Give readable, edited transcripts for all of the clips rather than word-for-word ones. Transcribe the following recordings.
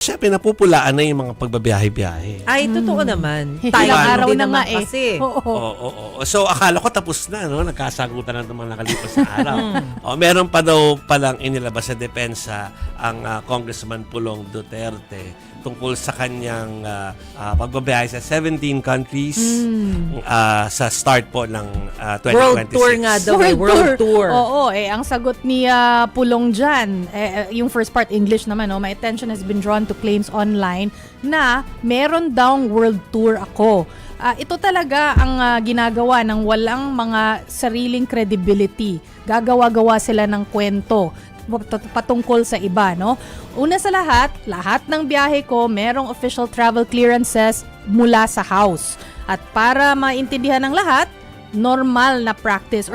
Siyempre, napupulaan na yung mga pagbabiyahe-biyahe. Ay, totoo naman. Ilang araw din na naman nga eh. Kasi. Oo. So, akala ko tapos na, no? Nagkasagutan na naman nakalipas sa araw. Meron pa daw palang inilabas sa depensa ang Congressman Pulong Duterte tungkol sa kanyang pagbabiyahe sa 17 countries sa start po ng 2026. World tour nga daw. World tour. Oo, ang sagot ni Pulong dyan, yung first part English naman, my attention has been drawn to claims online na meron daw world tour ako. Ito talaga ang ginagawa ng walang mga sariling credibility. Gagawa-gawa sila ng kwento patungkol sa iba, no? Una sa lahat ng biyahe ko merong official travel clearances mula sa house. At para maintindihan ng lahat, normal practice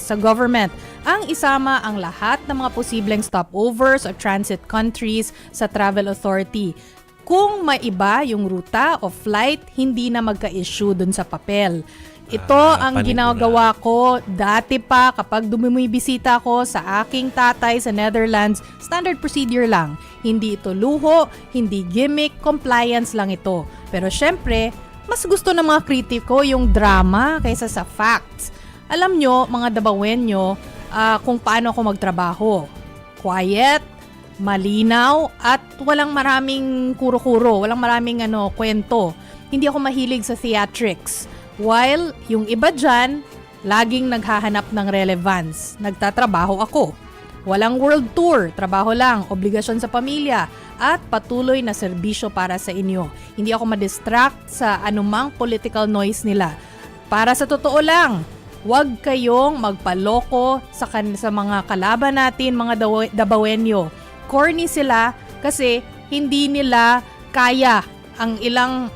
sa government ang isama ang lahat ng mga posibleng stopovers o transit countries sa travel authority. Kung may iba yung ruta o flight, hindi na magka-issue dun sa papel. Ito ang ginagawa ko dati pa kapag dumimibisita ko sa aking tatay sa Netherlands. Standard procedure lang. Hindi ito luho, hindi gimmick, compliance lang ito. Pero syempre, mas gusto ng mga kritiko yung drama kaysa sa facts. Alam nyo, mga Dabawenyo, kung paano ako magtrabaho. Quiet, malinaw, at walang maraming kuro-kuro, walang maraming kwento. Hindi ako mahilig sa theatrics. While yung iba dyan, laging naghahanap ng relevance. Nagtatrabaho ako. Walang world tour, trabaho lang, obligasyon sa pamilya, at patuloy na serbisyo para sa inyo. Hindi ako madistract sa anumang political noise nila. Para sa totoo lang, huwag kayong magpaloko sa mga kalaban natin, mga Dabawenyo. Corny sila kasi hindi nila kaya ang ilang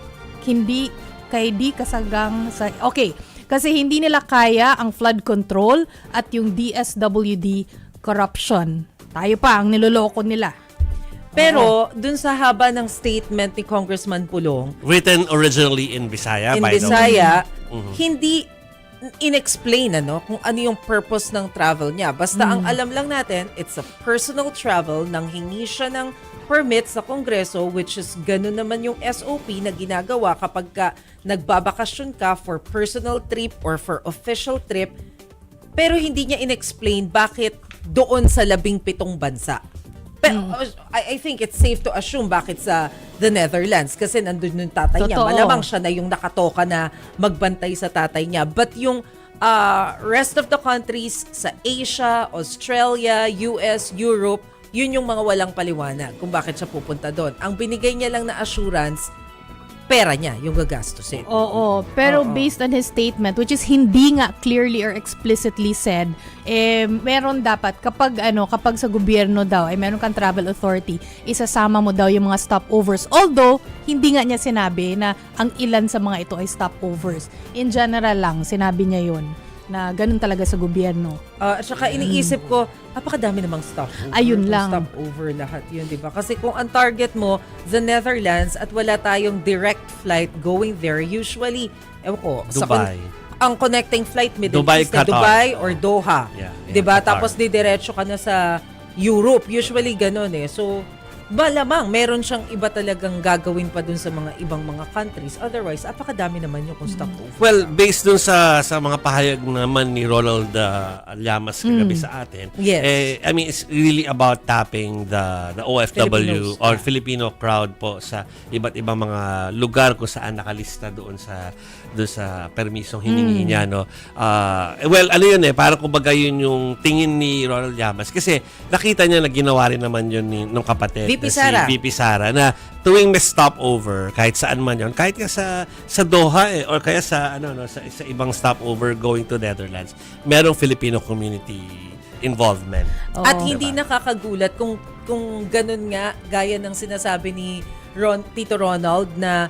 kasi hindi nila kaya ang flood control at yung DSWD corruption. Tayo pa ang niloloko nila. Pero dun sa haba ng statement ni Congressman Pulong, Written originally in Bisaya, in by the way. Bisaya, hindi inexplain kung ano yung purpose ng travel niya. Basta ang alam lang natin, it's a personal travel, nang hingi siya ng permit sa Kongreso, which is ganun naman yung SOP na ginagawa kapag nagbabakasyon ka for personal trip or for official trip. Pero hindi niya inexplain bakit doon sa 17 bansa. Pero I think it's safe to assume bakit sa the Netherlands kasi nandun yung tatay niya. Totoo. Malamang siya na yung nakatoka na magbantay sa tatay niya. But yung rest of the countries sa Asia, Australia, US, Europe, yun yung mga walang paliwanag kung bakit siya pupunta doon. Ang binigay niya lang na assurance, pera niya, yung gagastusin. Oo, pero based on his statement, which is hindi nga clearly or explicitly said, meron dapat kapag sa gobyerno daw ay meron kang travel authority, isasama mo daw yung mga stopovers. Although hindi nga niya sinabi na ang ilan sa mga ito ay stopovers. In general lang sinabi niya yun na ganun talaga sa gobyerno. At saka iniisip ko, napakadami namang stopover. Ayun lang. Stopover lahat yun, di ba? Kasi kung ang target mo, the Netherlands, at wala tayong direct flight going there, usually, ewan ko, Dubai. ang connecting flight, Middle Dubai, East, Qatar. Dubai or Doha. Yeah, di ba? Qatar. Tapos didiretso ka na sa Europe. Usually ganun eh. So, malamang meron siyang iba talagang gagawin pa dun sa mga ibang mga countries. Otherwise, apakadami naman yung kung stopover. Well, based dun sa mga pahayag naman ni Ronald Llamas kagabi sa atin, Yes. I mean, it's really about tapping the OFW Filipinos, or Filipino crowd po sa iba't ibang mga lugar kung saan nakalista doon sa permisong hiningi niya, no? Well, ano yun parang kumbaga yun yung tingin ni Ronald Llamas kasi nakita niya na ginawa rin naman yun nung kapatid VP na Sara. si VP Sara na tuwing may stopover kahit saan man yon, kahit nga sa Doha or kaya sa sa ibang stopover going to Netherlands, merong Filipino community involvement. At hindi nakakagulat kung ganun nga, gaya ng sinasabi ni Tito Ronald na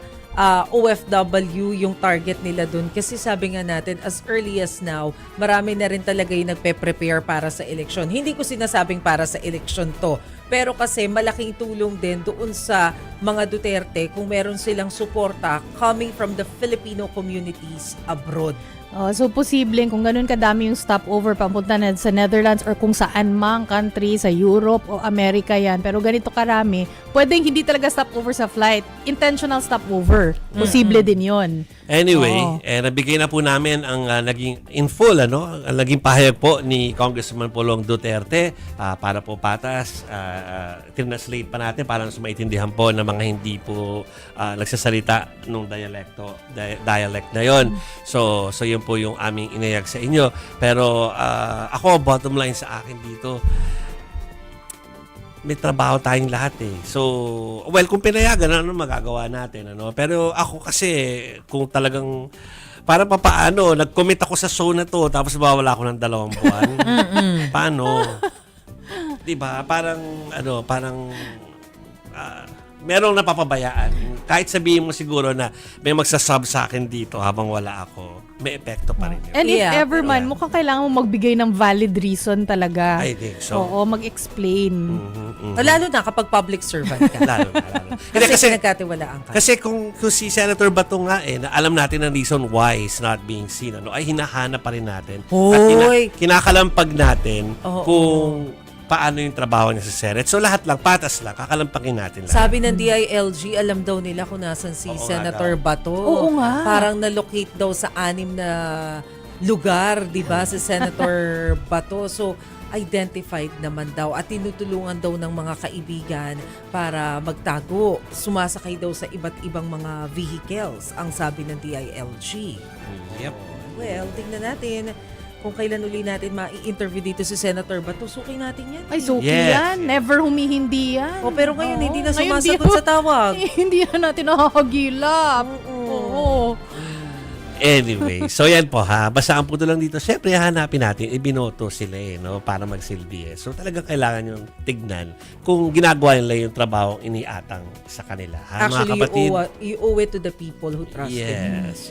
OFW yung target nila dun. Kasi sabi nga natin, as early as now, marami na rin talaga yung nagpe-prepare para sa eleksyon. Hindi ko sinasabing para sa eleksyon to. Pero kasi malaking tulong din doon sa mga Duterte kung meron silang suporta coming from the Filipino communities abroad. So, posibleng kung ganun kadami yung stopover papunta na sa Netherlands or kung saan mang country, sa Europe o Amerika yan. Pero ganito karami, pwedeng hindi talaga stopover sa flight. Intentional stopover. Posible din yon. Anyway, Oo. nabigay na po namin ang naging in full, ang naging pahayag po ni Congressman Pulong Duterte para po patas. Translate pa natin para mas maintindihan po ng mga hindi po nagsasalita nung dialect na yon. So yun po yung aming inayag sa inyo. Pero ako, bottom line sa akin dito, may trabaho tayong lahat eh. So, well, kung pinayagan, ano magagawa natin, ano? Pero ako kasi, kung talagang, para papaano, nag-commit ako sa show na to, tapos mawawala ako ng 2 buwan. Paano? Diba? Parang, merong napapabayaan. Kahit sabihin mo siguro na may magsasub sa akin dito habang wala ako, may epekto pa rin yun. And if Yeah. ever man, mukhang kailangan mo magbigay ng valid reason talaga. I think so. Oo, mag-explain. Lalo na kapag public servant ka. Lalo. Hindi, Kasi nagkatiwalaan ka. Kasi kung si Senator Bato nga na alam natin ang reason why it's not being seen, ay hinahanap pa rin natin. At Hoy! kinakalampag natin Oo. kung paano yung trabaho niya sa Senate. So lahat lang, patas lang, kakalampagin natin lang. Sabi ng DILG, alam daw nila kung nasan si Oo nga Senator daw. Bato. Oo nga. Parang na-locate daw sa 6 na lugar, di ba, si Senator Bato. So, identified naman daw at tinutulungan daw ng mga kaibigan para magtago. Sumasakay daw sa iba't ibang mga vehicles, ang sabi ng DILG. Yep. Well, tingnan natin kung kailan uli natin ma-interview dito si Senator Bato. Suki natin yan. Ay, suki Yes. yan. Never humihindi yan. O, pero ngayon, hindi na Ngayon, sumasagot sa tawag. Hindi na natin nakakagilap. Oo. Anyway, so yan po ha. Basta ang puto lang dito, syempre hanapin natin, ibinoto sila para magsilbi So talagang kailangan yung tignan kung ginagawa nila yung trabaho iniatang sa kanila. Ha, Actually, mga kapatid? you owe it to the people who trust you. Yes.